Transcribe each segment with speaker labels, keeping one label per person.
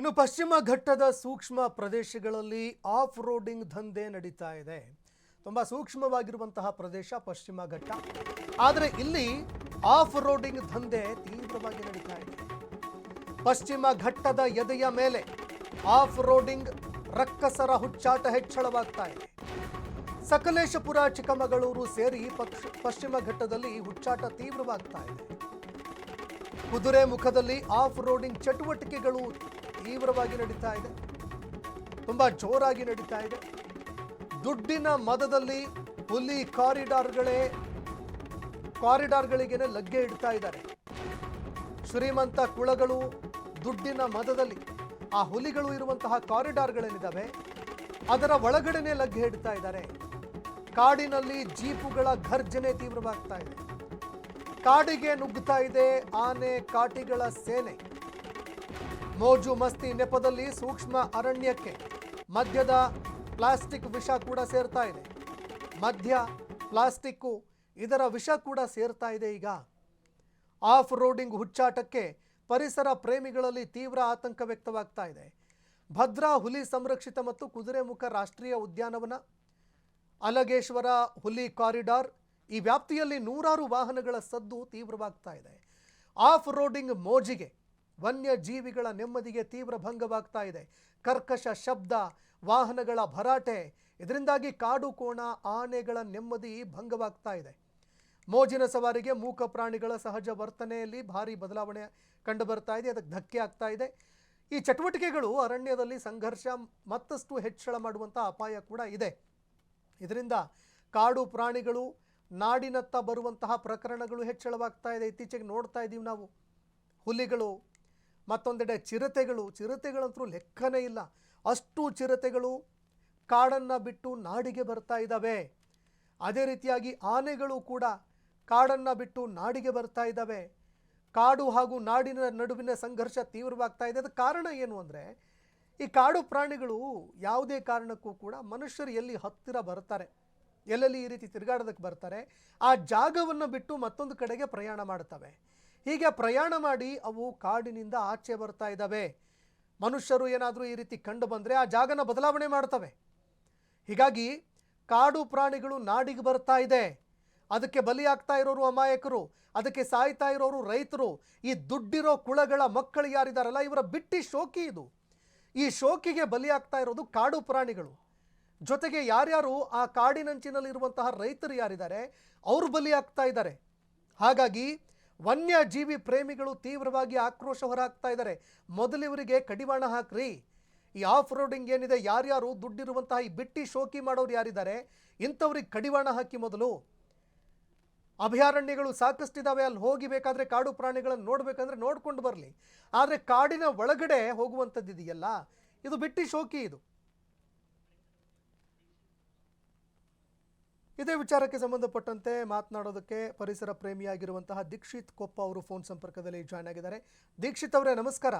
Speaker 1: ಇನ್ನು ಪಶ್ಚಿಮ ಘಟ್ಟದ ಸೂಕ್ಷ್ಮ ಪ್ರದೇಶಗಳಲ್ಲಿ ಆಫ್ ರೋಡಿಂಗ್ ದಂಧೆ ನಡೀತಾ ಇದೆ. ತುಂಬಾ ಸೂಕ್ಷ್ಮವಾಗಿರುವಂತಹ ಪ್ರದೇಶ ಪಶ್ಚಿಮ ಘಟ್ಟ. ಆದರೆ ಇಲ್ಲಿ ಆಫ್ ರೋಡಿಂಗ್ ದಂಧೆ ತೀವ್ರವಾಗಿ ನಡೀತಾ ಇದೆ. ಪಶ್ಚಿಮ ಘಟ್ಟದ ಎದೆಯ ಮೇಲೆ ಆಫ್ ರೋಡಿಂಗ್ ರಕ್ಕಸರ ಹುಚ್ಚಾಟ ಹೆಚ್ಚಳವಾಗ್ತಾ ಇದೆ. ಸಕಲೇಶಪುರ, ಚಿಕ್ಕಮಗಳೂರು ಸೇರಿ ಪಶ್ಚಿಮ ಘಟ್ಟದಲ್ಲಿ ಹುಚ್ಚಾಟ ತೀವ್ರವಾಗ್ತಾ ಇದೆ. ಕುದುರೆ ಮುಖದಲ್ಲಿ ಆಫ್ ರೋಡಿಂಗ್ ಚಟುವಟಿಕೆಗಳು ತೀವ್ರವಾಗಿ ನಡೀತಾ ಇದೆ, ತುಂಬಾ ಜೋರಾಗಿ ನಡೀತಾ ಇದೆ. ದುಡ್ಡಿನ ಮದದಲ್ಲಿ ಹುಲಿ ಕಾರಿಡಾರ್ಗಳಿಗೇನೆ ಲಗ್ಗೆ ಇಡ್ತಾ ಇದ್ದಾರೆ. ಶ್ರೀಮಂತ ಕುಳಗಳು ದುಡ್ಡಿನ ಮದದಲ್ಲಿ ಆ ಹುಲಿಗಳು ಇರುವಂತಹ ಕಾರಿಡಾರ್ಗಳೇನಿದ್ದಾವೆ ಅದರ ಒಳಗಡೆನೆ ಲಗ್ಗೆ ಇಡ್ತಾ ಇದ್ದಾರೆ. ಕಾಡಿನಲ್ಲಿ ಜೀಪುಗಳ ಘರ್ಜನೆ ತೀವ್ರವಾಗ್ತಾ ಇದೆ. ಕಾಡಿಗೆ ನುಗ್ಗುತ್ತಾ ಇದೆ ಆನೆ ಕಾಟಿಗಳ ಸೇನೆ. ಮೋಜು ಮಸ್ತಿ ನೆಪದಲ್ಲಿ ಸೂಕ್ಷ್ಮ ಅರಣ್ಯಕ್ಕೆ ಮದ್ಯದ ಪ್ಲಾಸ್ಟಿಕ್ ವಿಷ ಕೂಡ ಸೇರ್ತಾ ಇದೆ. ಮದ್ಯ, ಪ್ಲಾಸ್ಟಿಕ್ಕು ಇದರ ವಿಷ ಕೂಡ ಸೇರ್ತಾ ಇದೆ. ಈಗ ಆಫ್ ರೋಡಿಂಗ್ ಹುಚ್ಚಾಟಕ್ಕೆ ಪರಿಸರ ಪ್ರೇಮಿಗಳಲ್ಲಿ ತೀವ್ರ ಆತಂಕ ವ್ಯಕ್ತವಾಗ್ತಾ ಇದೆ. ಭದ್ರಾ ಹುಲಿ ಸಂರಕ್ಷಿತ ಮತ್ತು ಕುದುರೆಮುಖ ರಾಷ್ಟ್ರೀಯ ಉದ್ಯಾನವನ, ಅಲಗೇಶ್ವರ ಹುಲಿ ಕಾರಿಡಾರ್ ಈ ವ್ಯಾಪ್ತಿಯಲ್ಲಿ ನೂರಾರು ವಾಹನಗಳ ಸದ್ದು ತೀವ್ರವಾಗ್ತಾ ಇದೆ. ಆಫ್ ರೋಡಿಂಗ್ ಮೋಜಿಗೆ ವನ್ಯಜೀವಿಗಳ ನೆಮ್ಮದಿಗೆ ತೀವ್ರ ಭಂಗವಾಗ್ತಾ ಇದೆ. ಕರ್ಕಶ ಶಬ್ದ, ವಾಹನಗಳ ಭರಾಟೆ, ಇದರಿಂದಾಗಿ ಕಾಡು ಕೋಣ, ಆನೆಗಳ ನೆಮ್ಮದಿ ಭಂಗವಾಗ್ತಾ ಇದೆ. ಮೋಜಿನ ಸವಾರಿಗೆ ಮೂಕ ಪ್ರಾಣಿಗಳ ಸಹಜ ವರ್ತನೆಯಲ್ಲಿ ಭಾರಿ ಬದಲಾವಣೆ ಕಂಡು ಬರ್ತಾ ಇದೆ. ಅದಕ್ಕೆ ಧಕ್ಕೆ ಆಗ್ತಾ ಇದೆ. ಈ ಚಟುವಟಿಕೆಗಳು ಅರಣ್ಯದಲ್ಲಿ ಸಂಘರ್ಷ ಮತ್ತಷ್ಟು ಹೆಚ್ಚಳ ಮಾಡುವಂಥ ಅಪಾಯ ಕೂಡ ಇದೆ. ಇದರಿಂದ ಕಾಡು ಪ್ರಾಣಿಗಳು ನಾಡಿನತ್ತ ಬರುವಂತಹ ಪ್ರಕರಣಗಳು ಹೆಚ್ಚಳವಾಗ್ತಾ ಇದೆ. ಇತ್ತೀಚೆಗೆ ನೋಡ್ತಾ ಇದ್ದೀವಿ ನಾವು ಹುಲಿಗಳು, ಮತ್ತೊಂದೆಡೆ ಚಿರತೆಗಳಂತೂ ಲೆಕ್ಕನೇ ಇಲ್ಲ. ಅಷ್ಟು ಚಿರತೆಗಳು ಕಾಡನ್ನು ಬಿಟ್ಟು ನಾಡಿಗೆ ಬರ್ತಾ ಇದ್ದಾವೆ. ಅದೇ ರೀತಿಯಾಗಿ ಆನೆಗಳು ಕೂಡ ಕಾಡನ್ನು ಬಿಟ್ಟು ನಾಡಿಗೆ ಬರ್ತಾ ಇದ್ದಾವೆ. ಕಾಡು ಹಾಗೂ ನಾಡಿನ ನಡುವಿನ ಸಂಘರ್ಷ ತೀವ್ರವಾಗ್ತಾ ಇದೆ. ಅದಕ್ಕೆ ಕಾರಣ ಏನು ಅಂದರೆ, ಈ ಕಾಡು ಪ್ರಾಣಿಗಳು ಯಾವುದೇ ಕಾರಣಕ್ಕೂ ಕೂಡ ಮನುಷ್ಯರು ಎಲ್ಲಿ ಹತ್ತಿರ ಬರ್ತಾರೆ, ಎಲ್ಲೆಲ್ಲಿ ಈ ರೀತಿ ತಿರುಗಾಡೋದಕ್ಕೆ ಬರ್ತಾರೆ, ಆ ಜಾಗವನ್ನು ಬಿಟ್ಟು ಮತ್ತೊಂದು ಕಡೆಗೆ ಪ್ರಯಾಣ ಮಾಡ್ತವೆ. ಹೀಗೆ ಪ್ರಯಾಣ ಮಾಡಿ ಅವು ಕಾಡಿನಿಂದ ಆಚೆ ಬರ್ತಾ ಇದ್ದಾವೆ. ಮನುಷ್ಯರು ಏನಾದರೂ ಈ ರೀತಿ ಕಂಡು ಬಂದರೆ ಆ ಜಾಗನ ಬದಲಾವಣೆ ಮಾಡ್ತವೆ. ಹೀಗಾಗಿ ಕಾಡು ಪ್ರಾಣಿಗಳು ನಾಡಿಗೆ ಬರ್ತಾ ಇದೆ. ಅದಕ್ಕೆ ಬಲಿಯಾಗ್ತಾ ಇರೋರು ಅಮಾಯಕರು, ಅದಕ್ಕೆ ಸಾಯ್ತಾ ಇರೋರು ರೈತರು, ಈ ದುಡ್ಡಿರೋ ಕುಳಗಳ ಮಕ್ಕಳು ಯಾರಿದಾರಲ್ಲ ಇವರ ಬಿಟ್ಟಿ ಶೋಕಿ ಇದು. ಈ ಶೋಕಿಗೆ ಬಲಿಯಾಗ್ತಾ ಇರೋದು ಕಾಡು ಪ್ರಾಣಿಗಳು. ಜೊತೆಗೆ ಯಾರ್ಯಾರು ಆ ಕಾಡಿನಂಚಿನಲ್ಲಿರುವಂತಹ ರೈತರು ಯಾರಿದ್ದಾರೆ ಅವರು ಬಲಿಯಾಗ್ತಾ ಇದ್ದಾರೆ. ಹಾಗಾಗಿ ವನ್ಯಜೀವಿ ಪ್ರೇಮಿಗಳು ತೀವ್ರವಾಗಿ ಆಕ್ರೋಶ ಹೊರಹಾಕ್ತಾ ಇದ್ದಾರೆ. ಮೊದಲಿವರಿಗೆ ಕಡಿವಾಣ ಹಾಕ್ರಿ. ಈ ಆಫ್ ರೋಡಿಂಗ್ ಏನಿದೆ, ಯಾರ್ಯಾರು ದುಡ್ಡಿರುವಂತಹ ಈ ಬಿಟ್ಟಿ ಶೋಕಿ ಮಾಡೋರು ಯಾರಿದ್ದಾರೆ ಇಂಥವ್ರಿಗೆ ಕಡಿವಾಣ ಹಾಕಿ. ಮೊದಲು ಅಭಯಾರಣ್ಯಗಳು ಸಾಕಷ್ಟಿದ್ದಾವೆ, ಅಲ್ಲಿ ಹೋಗಿ ಬೇಕಾದರೆ ಕಾಡು ಪ್ರಾಣಿಗಳನ್ನು ನೋಡಬೇಕಂದ್ರೆ ನೋಡ್ಕೊಂಡು ಬರಲಿ. ಆದರೆ ಕಾಡಿನ ಒಳಗಡೆ ಹೋಗುವಂಥದ್ದು ಇದೆಯಲ್ಲ, ಇದು ಬಿಟ್ಟಿ ಶೋಕಿ. ಇದೇ ವಿಚಾರಕ್ಕೆ ಸಂಬಂಧಪಟ್ಟಂತೆ ಮಾತನಾಡೋದಕ್ಕೆ ಪರಿಸರ ಪ್ರೇಮಿಯಾಗಿರುವಂತಹ ದೀಕ್ಷಿತ್ ಕೊಪ್ಪ ಅವರು ಫೋನ್ ಸಂಪರ್ಕದಲ್ಲಿ ಜಾಯ್ನ್ ಆಗಿದ್ದಾರೆ. ದೀಕ್ಷಿತ್ ಅವರೇ ನಮಸ್ಕಾರ.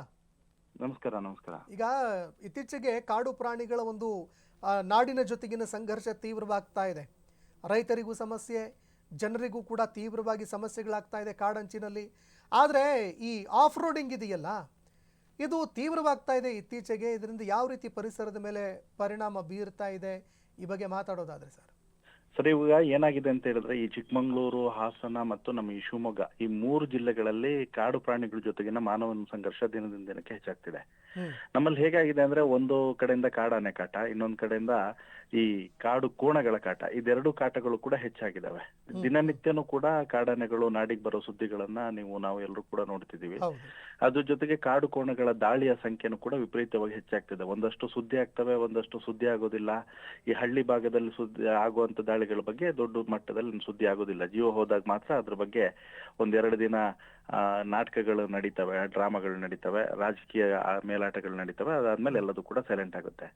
Speaker 2: ನಮಸ್ಕಾರ.
Speaker 1: ಈಗ ಇತ್ತೀಚೆಗೆ ಕಾಡು ಪ್ರಾಣಿಗಳ ಒಂದು ನಾಡಿನ ಜೊತೆಗಿನ ಸಂಘರ್ಷ ತೀವ್ರವಾಗ್ತಾ ಇದೆ. ರೈತರಿಗೂ ಸಮಸ್ಯೆ, ಜನರಿಗೂ ಕೂಡ ತೀವ್ರವಾಗಿ ಸಮಸ್ಯೆಗಳಾಗ್ತಾ ಇದೆ ಕಾಡಂಚಿನಲ್ಲಿ. ಆದರೆ ಈ ಆಫ್ ರೋಡಿಂಗ್ ಇದೆಯಲ್ಲ, ಇದು ತೀವ್ರವಾಗ್ತಾ ಇದೆ ಇತ್ತೀಚೆಗೆ. ಇದರಿಂದ ಯಾವ ರೀತಿ ಪರಿಸರದ ಮೇಲೆ ಪರಿಣಾಮ ಬೀರ್ತಾ ಇದೆ, ಈ ಬಗ್ಗೆ ಮಾತಾಡೋದಾದ್ರೆ ಸರ್.
Speaker 2: ಸರ್, ಇವಾಗ ಏನಾಗಿದೆ ಅಂತ ಹೇಳಿದ್ರೆ, ಈ ಚಿಕ್ಕಮಗಳೂರು, ಹಾಸನ ಮತ್ತು ನಮ್ಮ ಈ ಶಿವಮೊಗ್ಗ ಈ 3 ಜಿಲ್ಲೆಗಳಲ್ಲಿ ಕಾಡು ಪ್ರಾಣಿಗಳ ಜೊತೆಗಿನ ಮಾನವನ ಸಂಘರ್ಷ ದಿನದಿಂದ ದಿನಕ್ಕೆ ಹೆಚ್ಚಾಗ್ತಿದೆ. ನಮ್ಮಲ್ಲಿ ಹೇಗಾಗಿದೆ ಅಂದ್ರೆ, ಒಂದು ಕಡೆಯಿಂದ ಕಾಡಾನೆ ಕಾಟ, ಇನ್ನೊಂದು ಕಡೆಯಿಂದ ಈ ಕಾಡು ಕೋಣಗಳ ಕಾಟ, ಇದೆರಡು ಕಾಟಗಳು ಕೂಡ ಹೆಚ್ಚಾಗಿದ್ದಾವೆ. ದಿನನಿತ್ಯನೂ ಕೂಡ ಕಾಡಾನೆಗಳು ನಾಡಿಗೆ ಬರೋ ಸುದ್ದಿಗಳನ್ನ ನಾವು ಎಲ್ಲರೂ ಕೂಡ ನೋಡ್ತಿದೀವಿ. ಅದ್ರ ಜೊತೆಗೆ ಕಾಡು ಕೋಣಗಳ ದಾಳಿಯ ಸಂಖ್ಯೆನೂ ಕೂಡ ವಿಪರೀತವಾಗಿ ಹೆಚ್ಚಾಗ್ತಿದೆ. ಒಂದಷ್ಟು ಸುದ್ದಿ ಆಗ್ತವೆ, ಒಂದಷ್ಟು ಸುದ್ದಿ ಆಗೋದಿಲ್ಲ. ಈ ಹಳ್ಳಿ ಭಾಗದಲ್ಲಿ ಸುದ್ದಿ ಆಗುವಂತ ದಾಳಿಗಳ ಬಗ್ಗೆ ದೊಡ್ಡ ಮಟ್ಟದಲ್ಲಿ ಸುದ್ದಿ ಆಗೋದಿಲ್ಲ. ಜೀವ ಹೋದಾಗ ಮಾತ್ರ ಅದ್ರ ಬಗ್ಗೆ 1-2 ದಿನ ನಾಟಕಗಳು ನಡೀತವೆ, ಡ್ರಾಮಾಗಳು ನಡೀತವೆ, ರಾಜಕೀಯ ಮೇಲಾಟಗಳು ನಡೀತವೆ. ಅದಾದ್ಮೇಲೆ ಎಲ್ಲದೂ ಕೂಡ ಸೈಲೆಂಟ್ ಆಗುತ್ತೆ.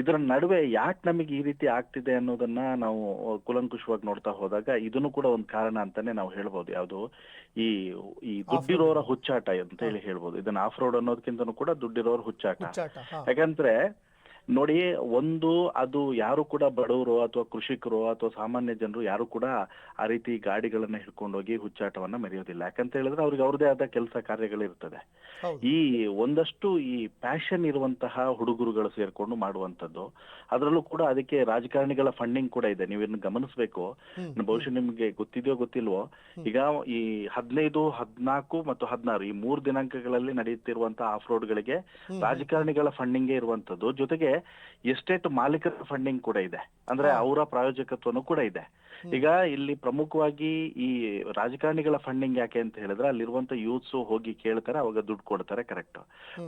Speaker 2: ಇದರ ನಡುವೆ ಯಾಕೆ ನಮಗೆ ಈ ರೀತಿ ಆಗ್ತಿದೆ ಅನ್ನೋದನ್ನ ನಾವು ಕುಲಂಕುಷವಾಗಿ ನೋಡ್ತಾ ಹೋದಾಗ ಇದನ್ನು ಕೂಡ ಒಂದು ಕಾರಣ ಅಂತಾನೆ ನಾವು ಹೇಳ್ಬೋದು. ಯಾವುದು ಈ ದುಡ್ಡಿರೋರ ಹುಚ್ಚಾಟ ಅಂತ ಹೇಳಿ ಹೇಳ್ಬೋದು. ಇದನ್ನ ಆಫ್ ರೋಡ್ ಅನ್ನೋದಕ್ಕಿಂತನೂ ಕೂಡ ದುಡ್ಡಿರೋರ ಹುಚ್ಚಾಟ. ಯಾಕಂದ್ರೆ ನೋಡಿ, ಒಂದು ಅದು ಯಾರು ಕೂಡ ಬಡವರು ಅಥವಾ ಕೃಷಿಕರು ಅಥವಾ ಸಾಮಾನ್ಯ ಜನರು ಯಾರು ಕೂಡ ಆ ರೀತಿ ಗಾಡಿಗಳನ್ನ ಹಿಡ್ಕೊಂಡೋಗಿ ಹುಚ್ಚಾಟವನ್ನ ಮೆರೆಯೋದಿಲ್ಲ. ಯಾಕಂತ ಹೇಳಿದ್ರೆ ಅವ್ರಿಗೆ ಅವ್ರದೇ ಆದ ಕೆಲಸ ಕಾರ್ಯಗಳಿರ್ತದೆ.
Speaker 1: ಹೌದು.
Speaker 2: ಈ ಒಂದಷ್ಟು ಈ ಪ್ಯಾಷನ್ ಇರುವಂತಹ ಹುಡುಗರುಗಳು ಸೇರ್ಕೊಂಡು ಮಾಡುವಂತದ್ದು, ಅದರಲ್ಲೂ ಕೂಡ ಅದಕ್ಕೆ ರಾಜಕಾರಣಿಗಳ ಫಂಡಿಂಗ್ ಕೂಡ ಇದೆ. ನೀವೇನು ಗಮನಿಸಬೇಕು, ಬಹುಶಃ ನಿಮ್ಗೆ ಗೊತ್ತಿದೆಯೋ ಗೊತ್ತಿಲ್ವೋ, ಈಗ ಈ 15, 14 ಮತ್ತು 16 ಈ 3 ದಿನಾಂಕಗಳಲ್ಲಿ ನಡೆಯುತ್ತಿರುವಂತಹ ಆಫ್ ರೋಡ್ಗಳಿಗೆ ರಾಜಕಾರಣಿಗಳ ಫಂಡಿಂಗ್ ಇರುವಂತದ್ದು, ಜೊತೆಗೆ ಎಸ್ಟೇಟ್ ಮಾಲೀಕರ ಫಂಡಿಂಗ್ ಕೂಡ ಇದೆ. ಅಂದ್ರೆ ಅವರ ಪ್ರಾಯೋಜಕತ್ವನೂ ಕೂಡ ಇದೆ. ಈಗ ಇಲ್ಲಿ ಪ್ರಮುಖವಾಗಿ ಈ ರಾಜಕಾರಣಿಗಳ ಫಂಡಿಂಗ್ ಯಾಕೆ ಅಂತ ಹೇಳಿದ್ರೆ, ಅಲ್ಲಿರುವಂತ ಯೂತ್ಸ್ ಹೋಗಿ ಕೇಳ್ತಾರೆ, ಅವಾಗ ದುಡ್ಡು ಕೊಡ್ತಾರೆ, correct.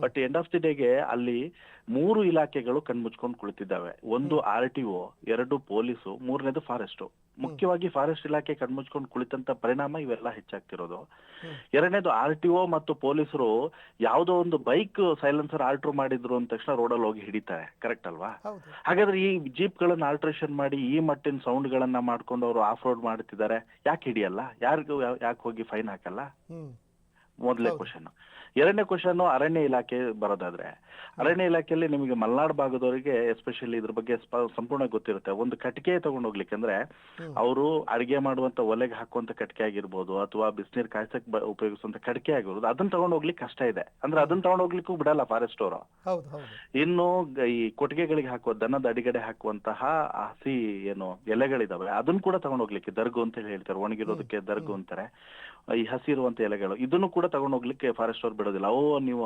Speaker 2: But end of the ಡೇಗೆ ಅಲ್ಲಿ 3 ಇಲಾಖೆಗಳು ಕಣ್ಮುಚ್ಕೊಂಡು ಕುಳಿತಿದ್ದಾವೆ. ಒಂದು RTO, 2 ಪೊಲೀಸು, 3ನೇದು ಫಾರೆಸ್ಟ್. ಮುಖ್ಯವಾಗಿ ಫಾರೆಸ್ಟ್ ಇಲಾಖೆ ಕಣ್ಮುಚ್ಕೊಂಡು ಕುಳಿತಂತ ಪರಿಣಾಮ ಇವೆಲ್ಲ ಹೆಚ್ಚಾಗ್ತಿರೋದು. 2ನೇದು RTO ಮತ್ತು ಪೊಲೀಸರು ಯಾವುದೋ ಒಂದು ಬೈಕ್ ಸೈಲೆನ್ಸರ್ ಆಲ್ಟ್ರ್ ಮಾಡಿದ್ರು ಅಂದ ತಕ್ಷಣ ರೋಡಲ್ಲಿ ಹೋಗಿ ಹಿಡಿತಾರೆ, ಕರೆಕ್ಟ್ ಅಲ್ವಾ? ಹಾಗಾದ್ರೆ ಈ ಜೀಪ್ ಗಳನ್ನ ಆಲ್ಟ್ರೇಷನ್ ಮಾಡಿ ಈ ಮಟ್ಟಿನ ಸೌಂಡ್ ಗಳನ್ನ ಮಾಡ್ಕೊಂಡು ಅವರು ಆಫ್ ರೋಡ್ ಮಾಡ್ತಿದ್ದಾರೆ, ಯಾಕೆ ಹಿಡಿಯಲ್ಲ? ಯಾರಿಗೂ ಯಾಕೆ ಹೋಗಿ ಫೈನ್ ಹಾಕಲ್ಲ? ಮೊದಲೇ ಕ್ವಶನ್. 2ನೇ ಕ್ವಶನ್, ಅರಣ್ಯ ಇಲಾಖೆ ಬರೋದಾದ್ರೆ, ಅರಣ್ಯ ಇಲಾಖೆಯಲ್ಲಿ ನಿಮಗೆ ಮಲೆನಾಡು ಭಾಗದವರಿಗೆ ಎಸ್ಪೆಷಲಿ ಇದ್ರ ಬಗ್ಗೆ ಸಂಪೂರ್ಣ ಗೊತ್ತಿರುತ್ತೆ. ಒಂದು ಕಟ್ಟಿಗೆ ತಗೊಂಡು ಹೋಗ್ಲಿಕ್ಕೆ ಅಂದ್ರೆ ಅವರು ಅಡಿಗೆ ಮಾಡುವಂತ ಒಲೆಗೆ ಹಾಕುವಂತ ಕಟ್ಟಿಗೆ ಆಗಿರ್ಬೋದು, ಅಥವಾ ಬಿಸಿನೀರ್ ಕಾಯ್ಸಕ್ ಉಪಯೋಗಿಸುವಂತ ಕಟ್ಟಿಗೆ ಆಗಿರ್ಬೋದು, ಅದನ್ನ ತಗೊಂಡು ಹೋಗ್ಲಿಕ್ಕೆ ಕಷ್ಟ ಇದೆ. ಅಂದ್ರೆ ಅದನ್ನ ತಗೊಂಡು ಹೋಗ್ಲಿಕ್ಕೂ ಬಿಡಲ್ಲ ಫಾರೆಸ್ಟ್ ಅವರು. ಇನ್ನು ಈ ಕೊಟ್ಟಿಗೆಗಳಿಗೆ ಹಾಕುವ ದನದ ಅಡಿಗಡೆ ಹಾಕುವಂತಹ ಹಸಿ ಏನು ಎಲೆಗಳಿದಾವೆ, ಅದನ್ನ ಕೂಡ ತಗೊಂಡು ಹೋಗ್ಲಿಕ್ಕೆ ದರ್ಗು ಅಂತ ಹೇಳಿ ಹೇಳ್ತಾರೆ, ಒಣಗಿರೋದಕ್ಕೆ ದರ್ಗು ಅಂತಾರೆ. ಈ ಹಸಿ ಇರುವಂತ ಎಲೆಗಳು ಇದನ್ನು ಕೂಡ ತಗೊಂಡು ಹೋಗ್ಲಿಕ್ಕೆ ಫಾರೆಸ್ಟ್ ಅವ್ರು ಬಿಡೋದಿಲ್ಲ. ನೀವು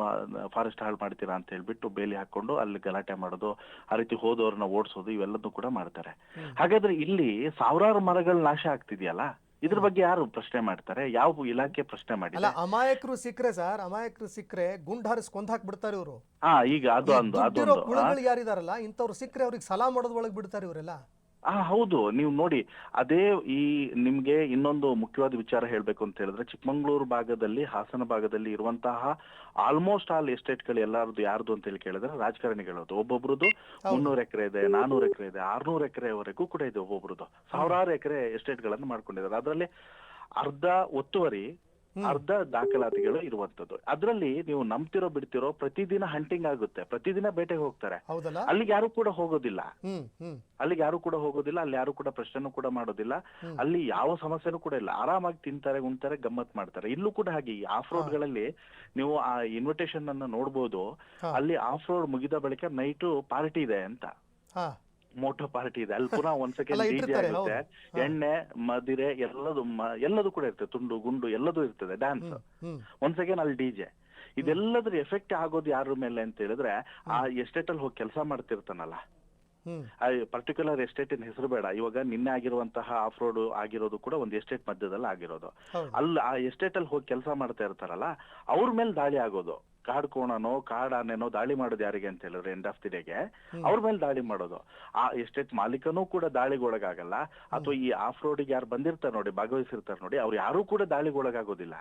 Speaker 2: ಫಾರೆಸ್ಟ್ ಹಾಳು ಮಾಡ್ತೀರಾ ಅಂತ ಹೇಳ್ಬಿಟ್ಟು ಬೇಲಿ ಹಾಕೊಂಡು ಅಲ್ಲಿ ಗಲಾಟೆ ಮಾಡೋದು, ಆ ರೀತಿ ಹೋದವ್ರನ್ನ ಓಡಿಸೋದು, ಇವೆಲ್ಲದೂ ಕೂಡ ಮಾಡ್ತಾರೆ. ಹಾಗಾದ್ರೆ ಇಲ್ಲಿ ಸಾವಿರಾರು ಮರಗಳು ನಾಶ ಆಗ್ತಿದೆಯಲ್ಲ, ಇದ್ರ ಬಗ್ಗೆ ಯಾರು ಪ್ರಶ್ನೆ ಮಾಡ್ತಾರೆ? ಯಾವ ಇಲಾಖೆ ಪ್ರಶ್ನೆ ಮಾಡಿಲ್ಲ?
Speaker 1: ಅಮಾಯಕರು ಸಿಕ್ಕ್ರೆ ಸರ್, ಅಮಾಯಕರು ಸಿಕ್ಕ್ರೆ ಗುಂಡ್ ಹಾರಿಸಿ ಕೊಂದ್ ಹಾಕ್ಬಿಡ್ತಾರೆ ಇವರು.
Speaker 2: ಈಗ ಅದು
Speaker 1: ಕುಳಗಳು ಯಾರಿದಾರಲ್ಲ ಇಂಥವ್ರು ಸಿಕ್ಕ್ರೆ ಅವ್ರಿಗೆ ಸಲಾ ಮಾಡೋದ್ ಒಳಗ್ ಬಿಡ್ತಾರೆ ಇವರೆಲ್ಲ.
Speaker 2: ಹೌದು. ನೀವು ನೋಡಿ, ಅದೇ ಈ ನಿಮ್ಗೆ ಇನ್ನೊಂದು ಮುಖ್ಯವಾದ ವಿಚಾರ ಹೇಳ್ಬೇಕು ಅಂತ ಹೇಳಿದ್ರೆ, ಚಿಕ್ಕಮಂಗ್ಳೂರು ಭಾಗದಲ್ಲಿ, ಹಾಸನ ಭಾಗದಲ್ಲಿ ಇರುವಂತಹ ಆಲ್ಮೋಸ್ಟ್ ಆಲ್ ಎಸ್ಟೇಟ್ ಗಳು ಎಲ್ಲಾರದು ಯಾರ್ದು ಅಂತ ಹೇಳಿ ಕೇಳಿದ್ರೆ ರಾಜಕಾರಣಿಗಳದ್ದು. ಒಬ್ಬೊಬ್ರದ್ದು 300 ಎಕರೆ ಇದೆ, 400 ಎಕರೆ ಇದೆ, 600 ಎಕರೆವರೆಗೂ ಕೂಡ ಇದೆ. ಒಬ್ಬೊಬ್ರದ್ದು ಸಾವಿರಾರು ಎಕರೆ ಎಸ್ಟೇಟ್ ಗಳನ್ನ ಮಾಡ್ಕೊಂಡಿದ್ದಾರೆ. ಅದರಲ್ಲಿ ಅರ್ಧ ಒತ್ತುವರಿ, ಅರ್ಧ ದಾಖಲಾತಿಗಳು ಇರುವಂತದ್ದು. ಅದ್ರಲ್ಲಿ ನೀವು ನಂಬ್ತಿರೋ ಬಿಡ್ತಿರೋ ಪ್ರತಿದಿನ ಹಂಟಿಂಗ್ ಆಗುತ್ತೆ, ಪ್ರತಿದಿನ ಬೇಟೆಗೆ ಹೋಗ್ತಾರೆ. ಅಲ್ಲಿಗೆ ಯಾರು ಕೂಡ ಹೋಗೋದಿಲ್ಲ, ಅಲ್ಲಿ ಯಾರು ಕೂಡ ಪ್ರಶ್ನೆನೂ ಕೂಡ ಮಾಡೋದಿಲ್ಲ. ಅಲ್ಲಿ ಯಾವ ಸಮಸ್ಯೆನೂ ಕೂಡ ಇಲ್ಲ, ಆರಾಮಾಗಿ ತಿಂತಾರೆ, ಉಣ್ತಾರೆ, ಗಮ್ಮತ್ ಮಾಡ್ತಾರೆ. ಇಲ್ಲೂ ಕೂಡ ಹಾಗೆ ಈ ಆಫ್ ರೋಡ್ ಗಳಲ್ಲಿ ನೀವು ಆ ಇನ್ವಿಟೇಷನ್ ಅನ್ನ ನೋಡ್ಬೋದು. ಅಲ್ಲಿ ಆಫ್ ರೋಡ್ ಮುಗಿದ ಬಳಿಕ ನೈಟ್ ಪಾರ್ಟಿ ಇದೆ ಅಂತ, ಮೋಟೋ ಪಾರ್ಟಿ ಇದೆ ಅಲ್ಲಿ. ಪುನಃ ಒಂದ್ ಸೆಕೆಂಡ್ ಡಿಜೆ ಆಗುತ್ತೆ, ಎಣ್ಣೆ ಮದಿರೆ ಎಲ್ಲದೂ ಕೂಡ ಇರ್ತದೆ, ತುಂಡು ಗುಂಡು ಎಲ್ಲದೂ ಇರ್ತದೆ, ಡ್ಯಾನ್ಸ್. ಒಂದ್ ಸೆಕೆಂಡ್ ಅಲ್ಲಿ ಡಿಜೆ. ಇದೆಲ್ಲದ್ರ ಎಫೆಕ್ಟ್ ಆಗೋದು ಯಾರ ಮೇಲೆ ಅಂತ ಹೇಳಿದ್ರೆ, ಆ ಎಸ್ಟೇಟ್ ಅಲ್ಲಿ ಹೋಗಿ ಕೆಲಸ ಮಾಡ್ತಿರ್ತಾನಲ್ಲ, ಆ ಪರ್ಟಿಕ್ಯುಲರ್ ಎಸ್ಟೇಟಿನ ಹೆಸರು ಬೇಡ, ಇವಾಗ ನಿನ್ನೆ ಆಗಿರುವಂತಹ ಆಫ್ ರೋಡ್ ಆಗಿರೋದು ಕೂಡ ಒಂದು ಎಸ್ಟೇಟ್ ಮಧ್ಯದಲ್ಲಿ ಆಗಿರೋದು. ಅಲ್ಲಿ ಆ ಎಸ್ಟೇಟ್ ಅಲ್ಲಿ ಹೋಗಿ ಕೆಲಸ ಮಾಡ್ತಾ ಇರ್ತಾರಲ್ಲ, ಅವ್ರ ಮೇಲೆ ದಾಳಿ ಆಗೋದು. ಕಾಡ್ಕೋಣನೋ ಕಾಡಾನೆನೋ ದಾಳಿ ಮಾಡೋದು ಯಾರಿಗೆ ಅಂತ ಹೇಳಿದ್ರೆ ಎಂಡ್ ಆಫ್ ದಿ ಡೇಗೆ ಅವ್ರ ಮೇಲೆ ದಾಳಿ ಮಾಡೋದು. ಆ ಎಸ್ಟೇಟ್ ಮಾಲೀಕನೂ ಕೂಡ ದಾಳಿಗೊಳಗಾಗಲ್ಲ, ಅಥವಾ ಈ ಆಫ್ ರೋಡಿಗೆ ಯಾರು ಬಂದಿರ್ತಾರೆ ನೋಡಿ, ಭಾಗವಹಿಸಿರ್ತಾರೆ ನೋಡಿ, ಅವ್ರು ಯಾರು ಕೂಡ ದಾಳಿಗೊಳಗಾಗೋದಿಲ್ಲ.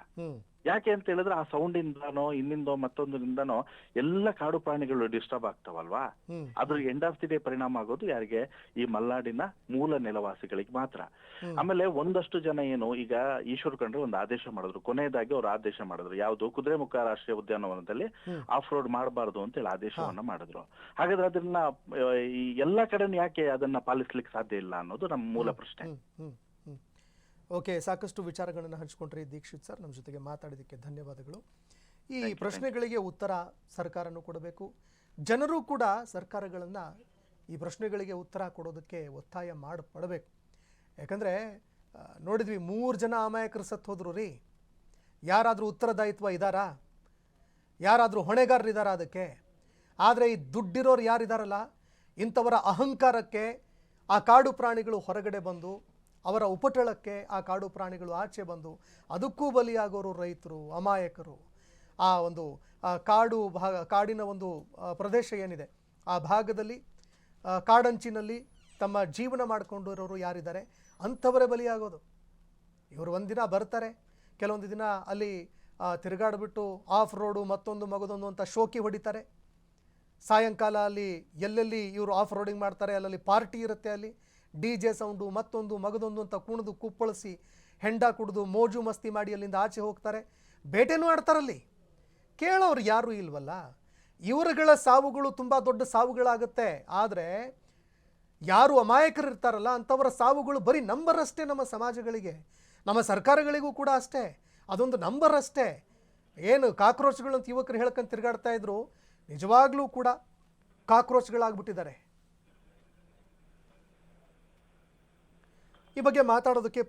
Speaker 2: ಯಾಕೆ ಅಂತ ಹೇಳಿದ್ರೆ ಆ ಸೌಂಡ್ ಇಂದಾನೋ ಇನ್ನಿಂದೋ ಮತ್ತೊಂದರಿಂದನೋ ಎಲ್ಲ ಕಾಡು ಪ್ರಾಣಿಗಳು ಡಿಸ್ಟರ್ಬ್ ಆಗ್ತಾವಲ್ವಾ. ಅದ್ರ ಎಂಡ್ ಆಫ್ ದಿ ಡೇ ಪರಿಣಾಮ ಆಗೋದು ಯಾರಿಗೆ? ಈ ಮಲೆನಾಡಿನ ಮೂಲ ನೆಲವಾಸಿಗಳಿಗೆ ಮಾತ್ರ. ಆಮೇಲೆ ಒಂದಷ್ಟು ಜನ ಏನು ಈಗ ಈಶ್ವರ್ ಖಂಡ್ರೆ ಒಂದು ಆದೇಶ ಮಾಡಿದ್ರು, ಕೊನೆಯದಾಗಿ ಅವ್ರು ಆದೇಶ ಮಾಡಿದ್ರು, ಯಾವ್ದು ಕುದುರೆಮುಖ ರಾಷ್ಟ್ರೀಯ ಉದ್ಯಾನವನದಲ್ಲಿ ಆಫ್ ರೋಡ್ ಮಾಡಬಾರ್ದು ಅಂತ ಹೇಳಿ ಆದೇಶವನ್ನ ಮಾಡಿದ್ರು. ಹಾಗಾದ್ರೆ ಅದನ್ನ ಈ ಎಲ್ಲಾ ಕಡೆ ಯಾಕೆ ಅದನ್ನ ಪಾಲಿಸ್ಲಿಕ್ಕೆ ಸಾಧ್ಯ ಇಲ್ಲ ಅನ್ನೋದು ನಮ್ಮ ಮೂಲ ಪ್ರಶ್ನೆ.
Speaker 1: ಓಕೆ, ಸಾಕಷ್ಟು ವಿಚಾರಗಳನ್ನು ಹಂಚಿಕೊಂಡ್ರಿ ದೀಕ್ಷಿತ್ ಸರ್. ನಮ್ಮ ಜೊತೆಗೆ ಮಾತಾಡಿದ್ದಕ್ಕೆ ಧನ್ಯವಾದಗಳು. ಈ ಪ್ರಶ್ನೆಗಳಿಗೆ ಉತ್ತರ ಸರ್ಕಾರನೂ ಕೊಡಬೇಕು, ಜನರು ಕೂಡ ಸರ್ಕಾರಗಳನ್ನು ಈ ಪ್ರಶ್ನೆಗಳಿಗೆ ಉತ್ತರ ಕೊಡೋದಕ್ಕೆ ಒತ್ತಾಯ ಮಾಡಬೇಕು. ಯಾಕಂದರೆ ನೋಡಿದ್ವಿ 3 ಜನ ಅಮಾಯಕರು ಸತ್ತು ಹೋದ್ರು ರೀ. ಯಾರಾದರೂ ಉತ್ತರದಾಯಿತ್ವ ಇದ್ದಾರಾ? ಯಾರಾದರೂ ಹೊಣೆಗಾರರಿದ್ದಾರಾ ಅದಕ್ಕೆ? ಆದರೆ ಈ ದುಡ್ಡಿರೋರು ಯಾರಿದ್ದಾರಲ್ಲ, ಇಂಥವರ ಅಹಂಕಾರಕ್ಕೆ ಆ ಕಾಡು ಪ್ರಾಣಿಗಳು ಹೊರಗಡೆ ಬಂದು, ಅವರ ಉಪಟಳಕ್ಕೆ ಆ ಕಾಡು ಪ್ರಾಣಿಗಳು ಆಚೆ ಬಂದು ಅದಕ್ಕೂ ಬಲಿಯಾಗೋರು ರೈತರು, ಅಮಾಯಕರು. ಆ ಒಂದು ಕಾಡಿನ ಒಂದು ಪ್ರದೇಶ ಏನಿದೆ ಆ ಭಾಗದಲ್ಲಿ ಕಾಡಂಚಿನಲ್ಲಿ ತಮ್ಮ ಜೀವನ ಮಾಡಿಕೊಂಡಿರೋರು ಯಾರಿದ್ದಾರೆ ಅಂಥವರೇ ಬಲಿಯಾಗೋದು. ಇವರು ಒಂದಿನ ಬರ್ತಾರೆ, ಕೆಲವೊಂದು ದಿನ ಅಲ್ಲಿ ತಿರುಗಾಡಿಬಿಟ್ಟು ಆಫ್ ರೋಡು ಮತ್ತೊಂದು ಮಗದೊಂದು ಅಂತ ಶೋಕಿ ಹೊಡಿತಾರೆ. ಸಾಯಂಕಾಲ ಅಲ್ಲಿ ಎಲ್ಲೆಲ್ಲಿ ಇವರು ಆಫ್ ರೋಡಿಂಗ್ ಮಾಡ್ತಾರೆ ಅಲ್ಲಲ್ಲಿ ಪಾರ್ಟಿ ಇರುತ್ತೆ, ಅಲ್ಲಿ DJ ಸೌಂಡು ಮತ್ತೊಂದು ಮಗದೊಂದು ಅಂತ ಕುಣಿದು ಕುಪ್ಪಳಿಸಿ ಹೆಂಡ ಕುಡಿದು ಮೋಜು ಮಸ್ತಿ ಮಾಡಿ ಅಲ್ಲಿಂದ ಆಚೆ ಹೋಗ್ತಾರೆ, ಬೇಟೆನೂ ಆಡ್ತಾರಲ್ಲಿ. ಕೇಳೋರು ಯಾರೂ ಇಲ್ವಲ್ಲ. ಇವರುಗಳ ಸಾವುಗಳು ತುಂಬ ದೊಡ್ಡ ಸಾವುಗಳಾಗುತ್ತೆ. ಆದರೆ ಯಾರು ಅಮಾಯಕರು ಇರ್ತಾರಲ್ಲ ಅಂಥವರ ಸಾವುಗಳು ಬರೀ ನಂಬರ್ ಅಷ್ಟೇ. ನಮ್ಮ ಸಮಾಜಗಳಿಗೆ, ನಮ್ಮ ಸರ್ಕಾರಗಳಿಗೂ ಕೂಡ ಅಷ್ಟೇ, ಅದೊಂದು ನಂಬರ್ ಅಷ್ಟೇ. ಏನು ಕಾಕ್ರೋಚ್ಗಳು ಅಂತ ಯುವಕರು ಹೇಳ್ಕೊಂಡು ತಿರುಗಾಡ್ತಾ ಇದ್ರು, ನಿಜವಾಗ್ಲೂ ಕೂಡ ಕಾಕ್ರೋಚ್ಗಳಾಗ್ಬಿಟ್ಟಿದ್ದಾರೆ. ಈ ಬಗ್ಗೆ ಮಾತಾಡೋದಕ್ಕೆ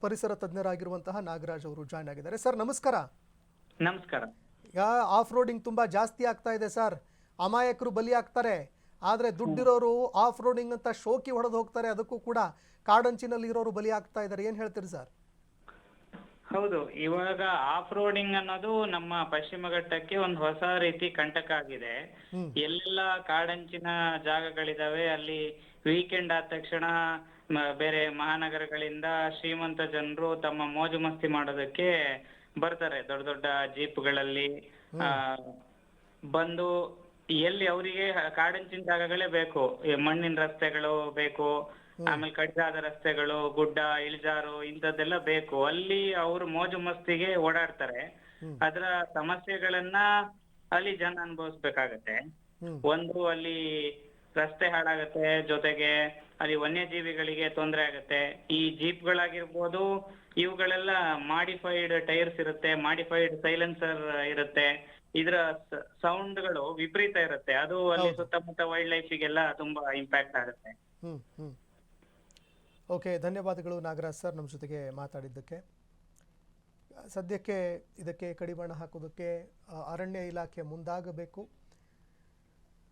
Speaker 1: ಪರಿಸರ ತಜ್ಞರಾಗಿರುವಂತಹ ನಾಗರಾಜ್ ಅವರು ಜಾಯ್ನ್ ಆಗಿದ್ದಾರೆ. ಸರ್ ನಮಸ್ಕಾರ.
Speaker 3: ನಮಸ್ಕಾರ.
Speaker 1: ಈಗ ಆಫ್ ರೋಡಿಂಗ್ ತುಂಬ ಜಾಸ್ತಿ ಆಗ್ತಾ ಇದೆ ಸರ್. ಅಮಾಯಕರು ಬಲಿ ಆಗ್ತಾರೆ, ಆದರೆ ದುಡ್ಡಿರೋರು ಆಫ್ ರೋಡಿಂಗ್ ಅಂತ ಶೋಕಿ ಹೊಡೆದು ಹೋಗ್ತಾರೆ, ಅದಕ್ಕೂ ಕೂಡ ಕಾಡಂಚಿನಲ್ಲಿ ಇರೋರು ಬಲಿ ಆಗ್ತಾ ಇದ್ದಾರೆ. ಏನು ಹೇಳ್ತೀರಿ ಸರ್?
Speaker 3: ಹೌದು, ಇವಾಗ ಆಫ್ ರೋಡಿಂಗ್ ಅನ್ನೋದು ನಮ್ಮ ಪಶ್ಚಿಮ ಘಟ್ಟಕ್ಕೆ ಒಂದು ಹೊಸ ರೀತಿ ಕಂಟಕ ಆಗಿದೆ. ಎಲ್ಲೆಲ್ಲ ಕಾಡಂಚಿನ ಜಾಗಗಳಿದಾವೆ ಅಲ್ಲಿ ವೀಕೆಂಡ್ ಆದ ತಕ್ಷಣ ಬೇರೆ ಮಹಾನಗರಗಳಿಂದ ಶ್ರೀಮಂತ ಜನರು ತಮ್ಮ ಮೋಜು ಮಸ್ತಿ ಮಾಡೋದಕ್ಕೆ ಬರ್ತಾರೆ. ದೊಡ್ಡ ದೊಡ್ಡ ಜೀಪ್ಗಳಲ್ಲಿ ಬಂದು ಎಲ್ಲಿ ಅವರಿಗೆ ಕಾಡಂಚಿನ ಜಾಗಗಳೇ ಬೇಕು, ಮಣ್ಣಿನ ರಸ್ತೆಗಳು ಬೇಕು, ಆಮೇಲೆ ಕಡ್ಡಾದ ರಸ್ತೆಗಳು, ಗುಡ್ಡ ಇಳಿಜಾರು ಇಂಥದ್ದೆಲ್ಲ ಬೇಕು. ಅಲ್ಲಿ ಅವರು ಮೋಜು ಮಸ್ತಿಗೆ ಓಡಾಡ್ತಾರೆ. ಅದರ ಸಮಸ್ಯೆಗಳನ್ನ ಅಲ್ಲಿ ಜನ ಅನುಭವಿಸ್ಬೇಕಾಗತ್ತೆ. ಒಂದು, ಅಲ್ಲಿ ರಸ್ತೆ ಹಾಳಾಗತ್ತೆ, ಜೊತೆಗೆ ಅಲ್ಲಿ ವನ್ಯಜೀವಿಗಳಿಗೆ ತೊಂದರೆ ಆಗತ್ತೆ. ಈ ಜೀಪ್ಗಳಾಗಿರ್ಬೋದು, ಇವುಗಳೆಲ್ಲ ಮಾಡಿಫೈಡ್ ಟೈರ್ಸ್ ಇರುತ್ತೆ, ಮಾಡಿಫೈಡ್ ಸೈಲೆನ್ಸರ್ ಇರುತ್ತೆ. ಇದರ ಸೌಂಡ್ಗಳು ವಿಪರೀತ ಇರುತ್ತೆ. ಅದು ಅಲ್ಲಿ ಸುತ್ತಮುತ್ತ ವೈಲ್ಡ್ ಲೈಫಿಗೆಲ್ಲ ತುಂಬಾ ಇಂಪ್ಯಾಕ್ಟ್ ಆಗುತ್ತೆ.
Speaker 1: ಓಕೆ, ಧನ್ಯವಾದಗಳು ನಾಗರಾಜ್ ಸರ್ ನಮ್ಮ ಜೊತೆಗೆ ಮಾತಾಡಿದ್ದಕ್ಕೆ. ಸದ್ಯಕ್ಕೆ ಇದಕ್ಕೆ ಕಡಿವಾಣ ಹಾಕೋದಕ್ಕೆ ಅರಣ್ಯ ಇಲಾಖೆ ಮುಂದಾಗಬೇಕು.